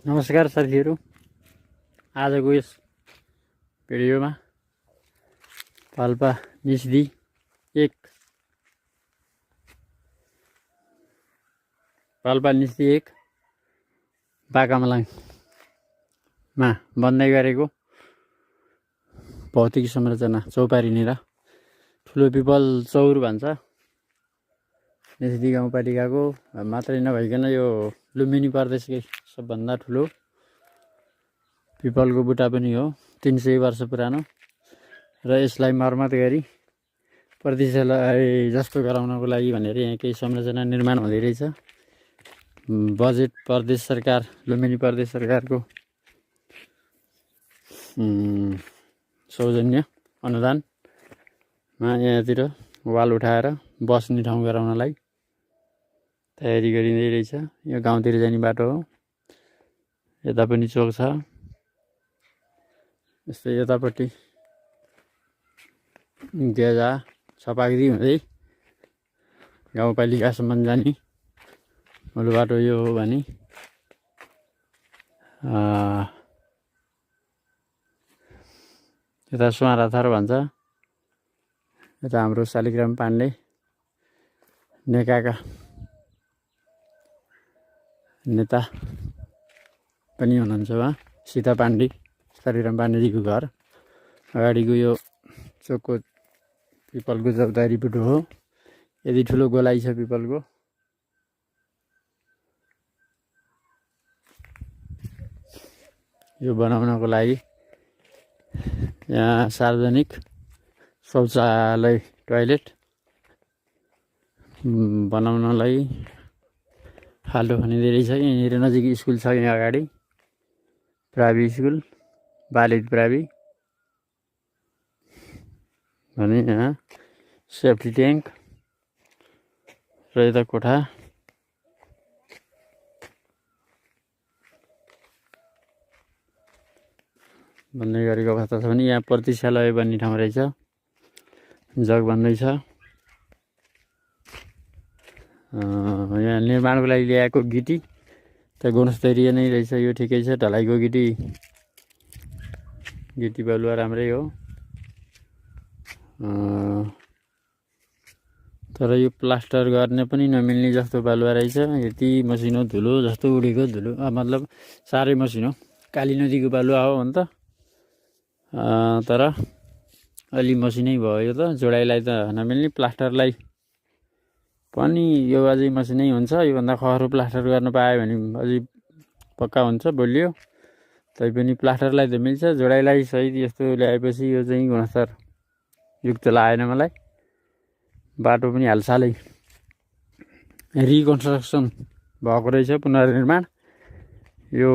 नमस्कार साथीहरू, आजको यस भिडियोमा पाल्पा निस्दी एक बाकामलाङमा बन्दै गरेको भौतिक संरचना चौपारीनिर ठुलो पिपल चौर भन्छ। निस्दी गाउँपालिकाको मात्रै नभइकन यो लुम्बिनी प्रदेशकै सबभन्दा ठुलो पिपलको बुट्टा पनि हो। 300 वर्ष पुरानो र यसलाई मर्मत गरी प्रतिष्ठालाई जस्तो गराउनको लागि भनेर यहाँ केही संरचना निर्माण हुँदै रहेछ। बजेट प्रदेश सरकार, लुम्बिनी प्रदेश सरकारको सौजन्य अनुदानमा यहाँतिर वाल उठाएर बस्ने ठाउँ गराउनलाई तयारी गरिँदै रहेछ। यो गाउँतिर जाने बाटो हो। यता पनि चोक छ। यस्तै यतापट्टि गेजा छपाक्दी हुँदै गाउँपालिकासम्म जाने मूल बाटो यो हो भने यता सुवाराथर भन्छ। यता हाम्रो शालिग्राम पाण्डे नेकाका नेता पनि हुनुहुन्छ। उहाँ सीता पाण्डे, शालिग्राम पाण्डेजीको घर अगाडिको यो चोकको पिपलको चौतारी बुटो हो। यदि ठुलो गोलाइ छ पिपलको। यो बनाउनको लागि यहाँ सार्वजनिक शौचालय टोयलेट बनाउनलाई खाल्डो खनिँदै रहेछ। यहाँनिर नजिक स्कुल छ। यहाँ अगाडि प्रावि स्कुल, बालिद प्रावि भने यहाँ सेफ्टी ट्याङ्क र यता कोठा भन्ने गरेको अवस्था छ भने यहाँ प्रतीक्षालय बन्ने ठाउँ रहेछ। जग भन्दैछ। यहाँ निर्माणको लागि ल्याएको गिटी त गुणस्तरीय नै रहेछ। यो ठिकै छ। ढलाइको गिटी बालुवा राम्रै हो। तर यो प्लास्टर गर्ने पनि नमिल्ने जस्तो बालुवा रहेछ। यति मसिनो धुलो जस्तो उडेको धुलो, मतलब साह्रै मसिनो काली नदीको बालुवा हो भने त। तर अलि मसिनै भयो। यो त जोडाइलाई त नमिल्ने, प्लास्टरलाई पनि यो अझै मसिनै हुन्छ। योभन्दा खरो प्लास्टर गर्न पायो भने अझै पक्का हुन्छ, बलियो। तैपनि प्लास्टरलाई त मिल्छ, जोडाइलाई सहित यस्तो ल्याएपछि यो चाहिँ गुणस्तर युक्त लागेन मलाई। बाटो पनि हालसालै रिकन्स्ट्रक्सन भएको रहेछ, पुनर्निर्माण। यो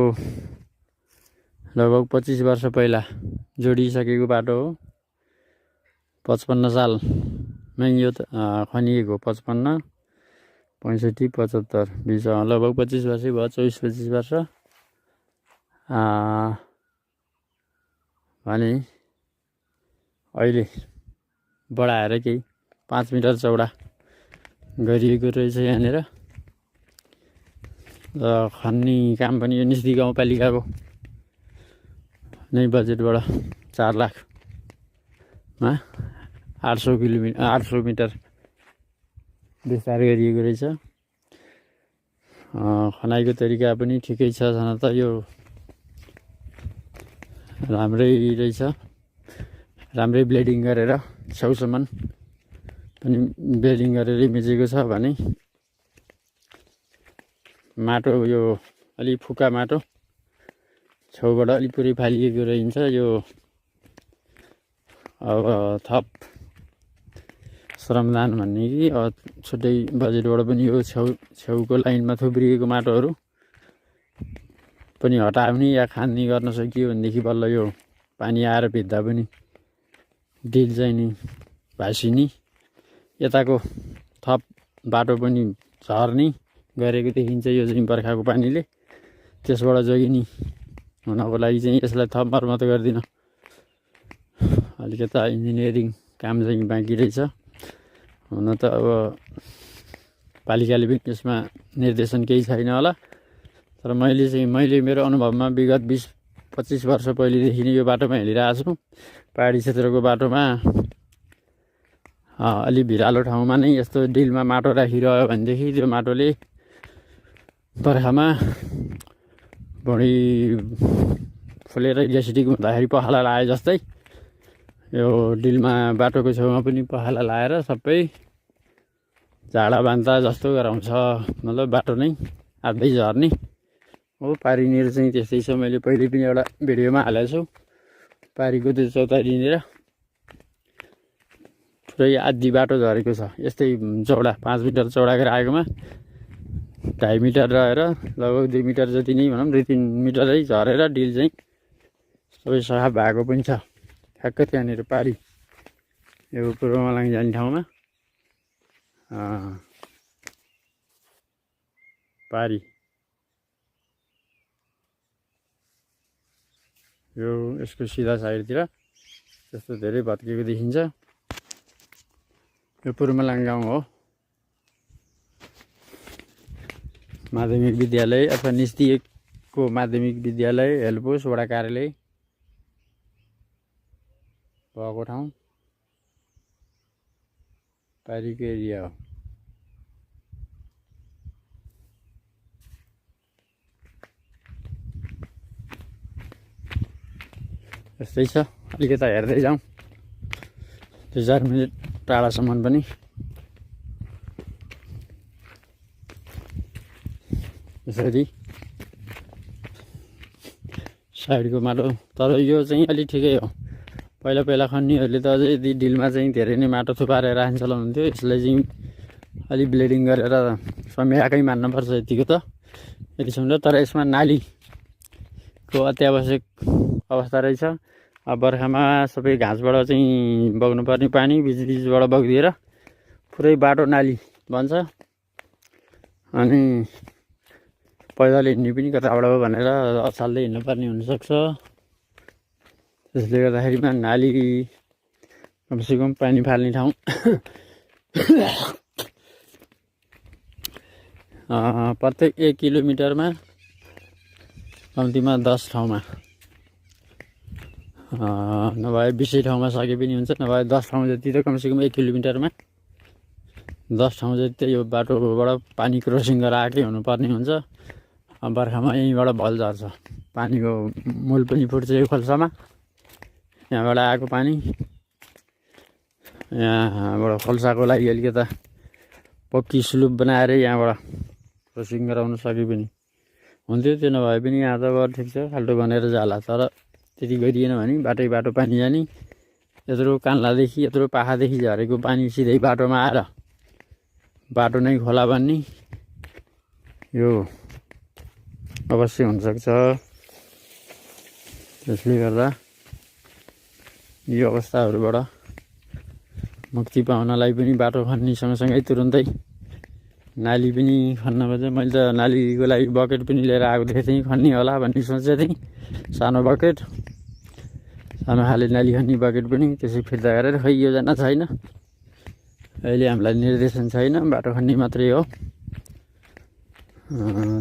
लगभग 25 वर्ष पहिला जोडिसकेको बाटो हो। 55 सालमै यो खनिएको। 55, 65, 75, 20, लगभग 25 वर्षै भयो। 24-25 वर्ष भने अहिले बढाएर केही 5 मिटर चौडा गरिएको रहेछ यहाँनिर। र खन्ने काम पनि यो निस्दी गाउँपालिकाको नै बजेटबाट 4 लाखमा 800 मिटर विस्तार गरिएको रहेछ। खनाइको तरिका पनि ठिकै छ। छन त यो राम्रै रहेछ। राम्रै ब्लेडिङ गरेर छेउसम्म पनि ब्लेडिङ गरेर मिचेको छ भने माटो यो अलि फुका माटो छेउबाट अलि पुरै फालिएको रहन्छ। यो अब थप श्रमदान भन्ने कि छुट्टै बजेटबाट पनि यो छेउको लाइनमा थुप्रिएको माटोहरू पनि हटाउने या खान्ने गर्न सकियो भनेदेखि बल्ल यो पानी आएर भिज्दा पनि डिल चाहिँ नि भासिने, यताको थप बाटो पनि झर्ने गरेको देखिन्छ। यो चाहिँ बर्खाको पानीले त्यसबाट जोगिने हुनको लागि चाहिँ यसलाई थप मर्मत गरिदिन अलिकता इन्जिनियरिङ काम चाहिँ बाँकी रहेछ। हुन त अब पालिकाले पनि यसमा निर्देशन केही छैन होला। तर मैले मेरो अनुभवमा विगत 20-25 वर्ष पहिलेदेखि नै यो बाटोमा हिँडिरहेको छु। पहाडी क्षेत्रको बाटोमा अलि भिरालो ठाउँमा नै यस्तो डिलमा माटो राखिरह्यो भनेदेखि त्यो माटोले बर्खामा भुँडी फुलेर ग्यास्ट्रिक हुँदाखेरि पखाला लाए जस्तै यो डिलमा बाटोको छेउमा पनि पखाला लाएर सबै झाडा बान्ता जस्तो गराउँछ। मतलब बाटो नै आधै झर्ने हो। पारीनिर चाहिँ त्यस्तै छ। मैले पहिले पनि एउटा भिडियोमा हालेको छु। पारीको त्यो चौतारीनिर पुरै आधी बाटो झरेको छ। यस्तै चौडा 5 मिटर चौडा गराएकोमा 2.5 मिटर रहेर लगभग 2 मिटर जति नै भनौँ 2-3 मिटरै झरेर डिल चाहिँ सबै सफा भएको पनि छ। ठ्याक्क त्यहाँनिर पारी यो पूर्वमालाङ जाने ठाउँमा पारी यो यसको सिधा साइडतिर त्यस्तो धेरै भत्केको देखिन्छ। यो पूर्वमालाङ गाउँ हो। माध्यमिक विद्यालय अथवा निस्तिएको माध्यमिक विद्यालय हेलपोस्ट वडा कार्यालय भएको ठाउँ पारीको एरिया हो। यस्तै छ। अलिकता हेर्दै जाउँ 2-4 मिनट टाढासम्म पनि। यसरी साइडको माटो तर यो चाहिँ अलि ठिकै हो। पहिला खन्नेहरूले त अझै यदि डिलमा चाहिँ धेरै नै माटो थुपारेर राख्न चलाउनुहुन्थ्यो। यसलाई चाहिँ अलि ब्लेडिङ गरेर समयकै मान्नुपर्छ यतिको त यतिसम्म। तर यसमा नालीको अत्यावश्यक अवस्था रहेछ। अब बर्खामा सबै घाँसबाट चाहिँ बग्नुपर्ने पानी बिचबाट बगिदिएर पुरै बाटो नाली बन्छ। अनि पैदल हिँड्ने पनि कताबाट हो भनेर अचाल्दै हिँड्नुपर्ने हुनसक्छ। त्यसले गर्दाखेरिमा नाली कमसेकम पानी फाल्ने ठाउँ प्रत्येक 1 किलोमिटरमा कम्तीमा 10 ठाउँमा नभए 20 ठाउँमा सके पनि हुन्छ। नभए 10 ठाउँ जति त कमसेकम 1 किलोमिटरमा 10 ठाउँ जति त यो बाटोबाट पानी क्रसिङ गराएकै हुनुपर्ने हुन्छ। बर्खामा यहीँबाट भल झर्छ। पानीको मूल पनि फुट्छ यो खोल्सामा। यहाँबाट आएको पानी यहाँबाट खोल्साको लागि अलिकता पक्की स्लुप बनाएर यहाँबाट क्रसिङ गराउन सके पनि हुन्थ्यो। त्यो नभए पनि यहाँ त अब ठिक छ खाल्टो बनेर जाला। तर त्यति गरिएन भने बाटो पानी जाने। यत्रो कान्लादेखि यत्रो पाखादेखि झरेको पानी सिधै बाटोमा आएर बाटो नै खोला बन्ने यो अवश्य हुनसक्छ। त्यसले गर्दा यो अवस्थाहरूबाट मुक्ति पाउनलाई पनि बाटो खन्ने सँगसँगै तुरुन्तै नाली पनि खन्न पर्छ। मैले त नालीको लागि बकेट पनि लिएर आएको थिएँ त्यहीँ खन्ने होला भन्ने सोचेको थिएँ। सानो बकेट सानो खाले नाली खन्ने बकेट पनि त्यसै फिर्ता गरेर खै योजना छैन। अहिले हामीलाई निर्देशन छैन। बाटो खन्ने मात्रै हो।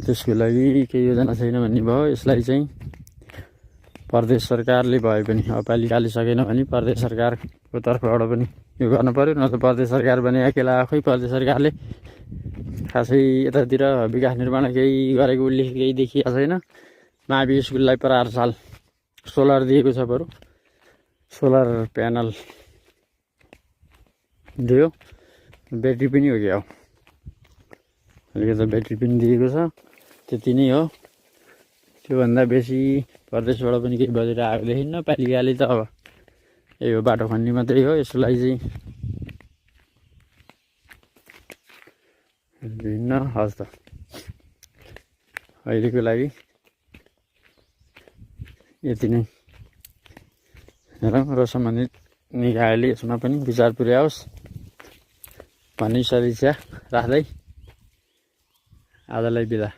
त्यसको लागि केही योजना छैन भन्ने भयो। यसलाई चाहिँ प्रदेश सरकारले भए पनि अब पालिकाले सकेन भने प्रदेश सरकारको तर्फबाट पनि यो गर्नु पर्यो। न त प्रदेश सरकार भने अकेला आफै प्रदेश सरकारले खासै यतातिर विकास निर्माण केही गरेको उल्लेख केही देखिएको छैन। मावि स्कुललाई पर 8 साल सोलर दिएको छ। बरु सोलर प्यानल दियो। ब्याट्री पनि हो क्या हो। अलिकति ब्याट्री पनि दिएको छ। त्यति नै हो। त्योभन्दा बेसी प्रदेशबाट पनि केही बजेट आएको देखिन्न। पालिकाले त अब यही हो बाटो खन्ने मात्रै हो। यसलाई चाहिँ भिन्न हस् त अहिलेको लागि यति नै हेरौँ र सम्बन्धित निकायले यसमा पनि विचार पुर्याओस् भन्ने सदिच्छा राख्दै आजलाई बिदा।